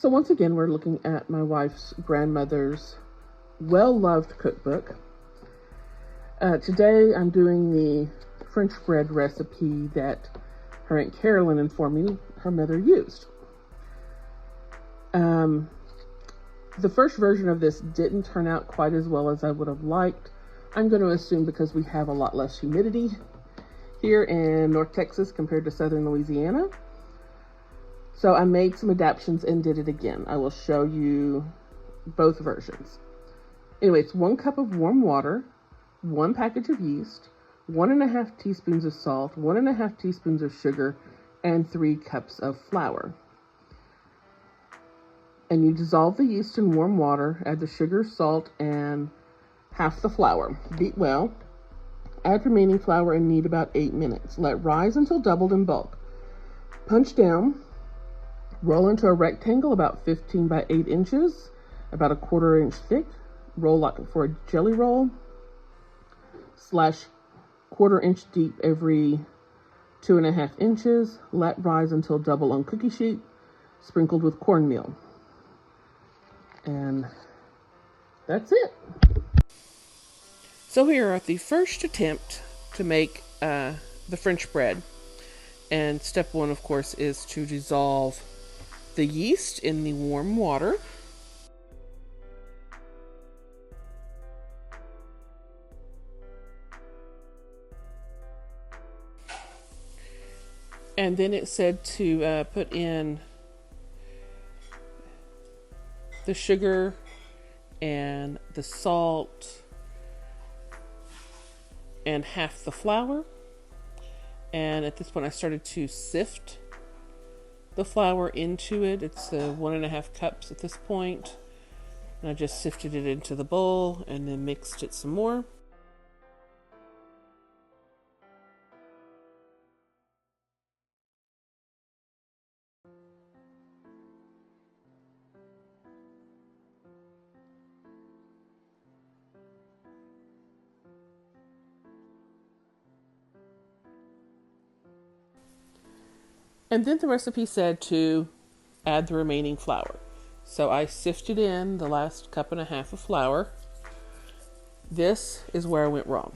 So once again, we're looking at my wife's grandmother's well-loved cookbook. Today I'm doing the French bread recipe that her Aunt Carolyn informed me her mother used. The first version of this didn't turn out quite as well as I would have liked. I'm going to assume because we have a lot less humidity here in North Texas compared to Southern Louisiana. So I made some adaptations and did it again. I will show you both versions. Anyway, it's 1 cup of warm water, 1 package of yeast, 1.5 teaspoons of salt, 1.5 teaspoons of sugar, and 3 cups of flour. And you dissolve the yeast in warm water, add the sugar, salt, and half the flour. Beat well. Add remaining flour and knead about 8 minutes. Let rise until doubled in bulk. Punch down. Roll into a rectangle about 15 by 8 inches, about 1/4 inch thick. Roll out for a jelly roll. Slash 1/4 inch deep every 2.5 inches. Let rise until double on cookie sheet, sprinkled with cornmeal. And that's it. So here are the first attempt to make the French bread. And step 1, of course, is to dissolve the yeast in the warm water. And then it said to put in the sugar and the salt and half the flour. And at this point I started to sift the flour into it. It's 1.5 cups at this point. And I just sifted it into the bowl and then mixed it some more. And then the recipe said to add the remaining flour. So I sifted in the last 1.5 cups of flour. This is where I went wrong.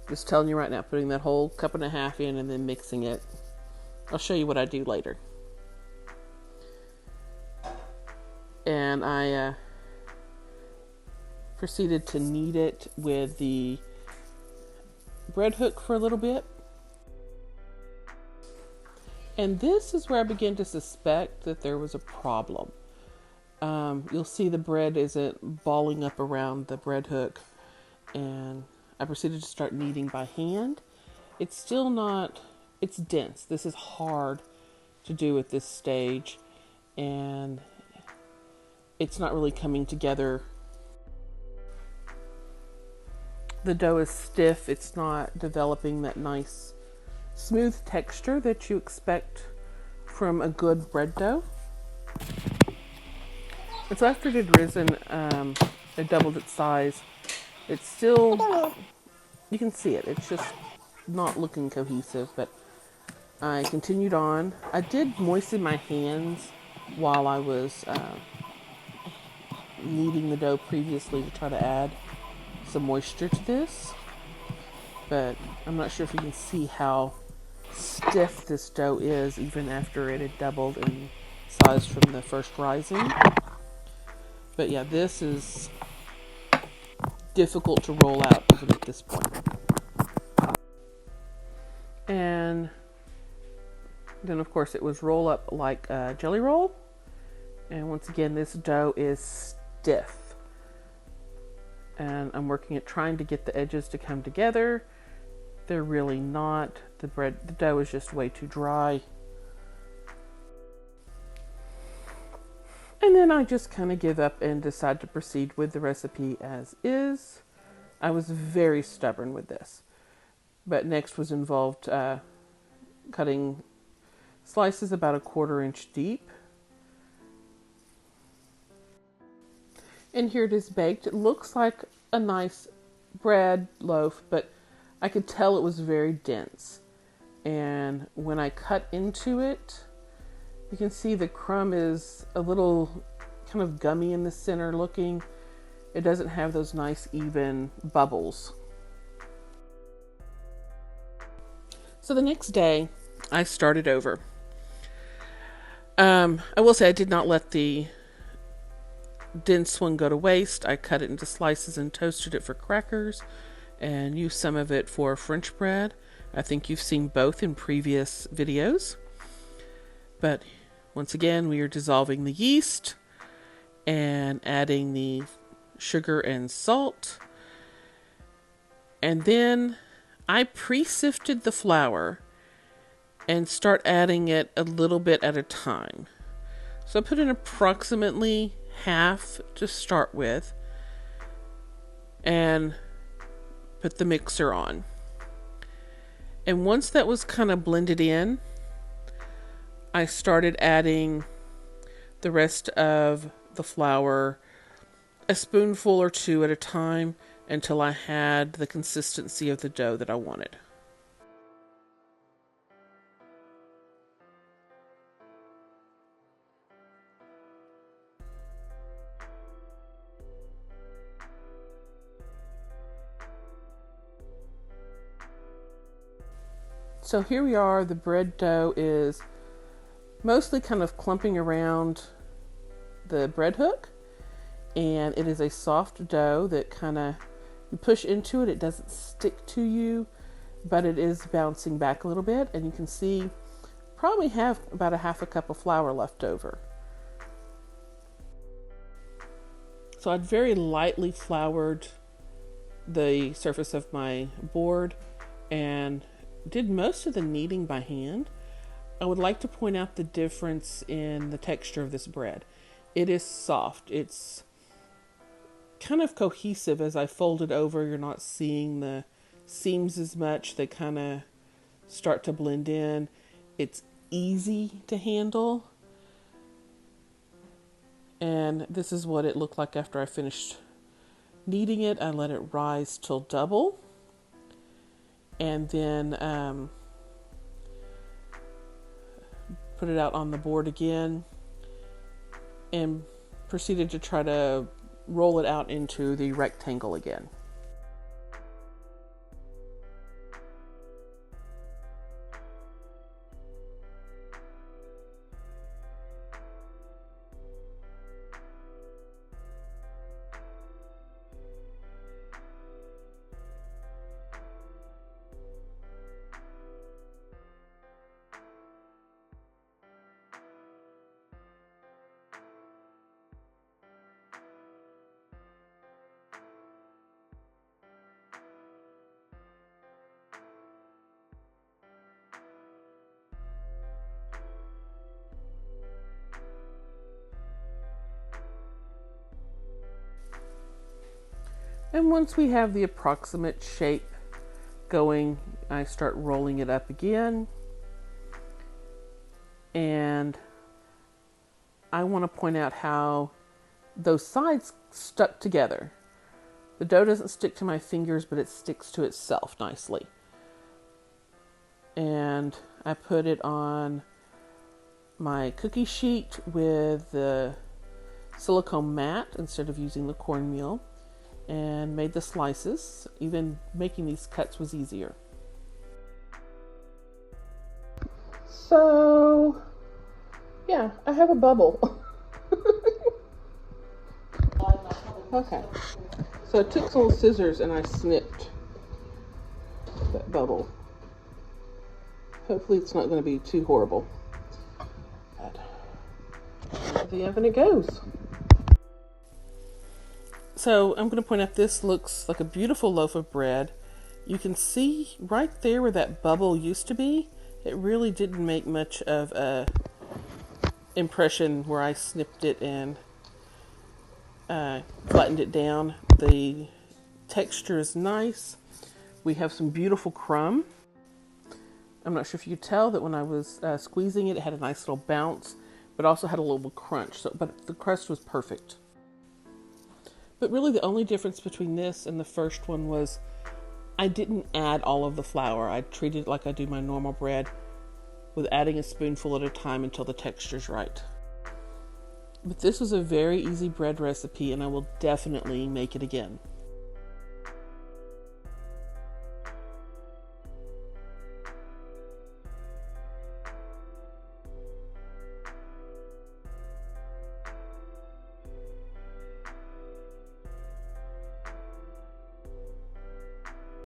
Just telling you right now, putting that whole 1.5 cups in and then mixing it. I'll show you what I do later. And I proceeded to knead it with the bread hook for a little bit. And this is where I began to suspect that there was a problem. You'll see the bread isn't balling up around the bread hook. And I proceeded to start kneading by hand. It's still not, it's dense. This is hard to do at this stage. And it's not really coming together. The dough is stiff. It's not developing that nice smooth texture that you expect from a good bread dough. And so after it had risen, it doubled its size. It's still, you can see it, it's just not looking cohesive, but I continued on. I did moisten my hands while I was kneading the dough previously to try to add some moisture to this, but I'm not sure if you can see how stiff this dough is even after it had doubled in size from the first rising. But yeah, this is difficult to roll out even at this point. And then of course it was roll up like a jelly roll. And once again, this dough is stiff. And I'm working at trying to get the edges to come together. They're really not. The dough is just way too dry. And then I just kind of give up and decide to proceed with the recipe as is. I was very stubborn with this. But next was involved cutting slices about 1/4 inch deep. And here it is baked. It looks like a nice bread loaf, but I could tell it was very dense. And when I cut into it, You can see the crumb is a little kind of gummy in the center looking. It doesn't have those nice even bubbles. So the next day I started over. I will say I did not let the dense one go to waste. I cut it into slices and toasted it for crackers and used some of it for French bread. I think you've seen both in previous videos. But once again, we are dissolving the yeast and adding the sugar and salt. And then I pre-sifted the flour and start adding it a little bit at a time. So I put in approximately half to start with and put the mixer on. And once that was kind of blended in, I started adding the rest of the flour, a spoonful or two at a time, until I had the consistency of the dough that I wanted. So here we are, the bread dough is mostly kind of clumping around the bread hook, and it is a soft dough that kind of, you push into it, it doesn't stick to you, but it is bouncing back a little bit, and you can see probably have about a half a cup of flour left over. So I'd very lightly floured the surface of my board and did most of the kneading by hand. I would like to point out the difference in the texture of this bread. It is soft. It's kind of cohesive as I fold it over. You're not seeing the seams as much. They kind of start to blend in. It's easy to handle. And this is what it looked like after I finished kneading it. I let it rise till double. And then put it out on the board again and proceeded to try to roll it out into the rectangle again. And once we have the approximate shape going, I start rolling it up again. And I want to point out how those sides stuck together. The dough doesn't stick to my fingers, but it sticks to itself nicely. And I put it on my cookie sheet with the silicone mat instead of using the cornmeal, and made the slices. Even making these cuts was easier. So, yeah, I have a bubble. Okay, so I took some scissors and I snipped that bubble. Hopefully it's not going to be too horrible. But into the oven it goes. So I'm going to point out this looks like a beautiful loaf of bread. You can see right there where that bubble used to be, it really didn't make much of a impression where I snipped it and flattened it down. The texture is nice. We have some beautiful crumb. I'm not sure if you could tell that when I was squeezing it, it had a nice little bounce, but also had a little crunch. But the crust was perfect. But really the only difference between this and the first one was I didn't add all of the flour. I treated it like I do my normal bread. with adding a spoonful at a time until the texture's right. But this was a very easy bread recipe, and I will definitely make it again.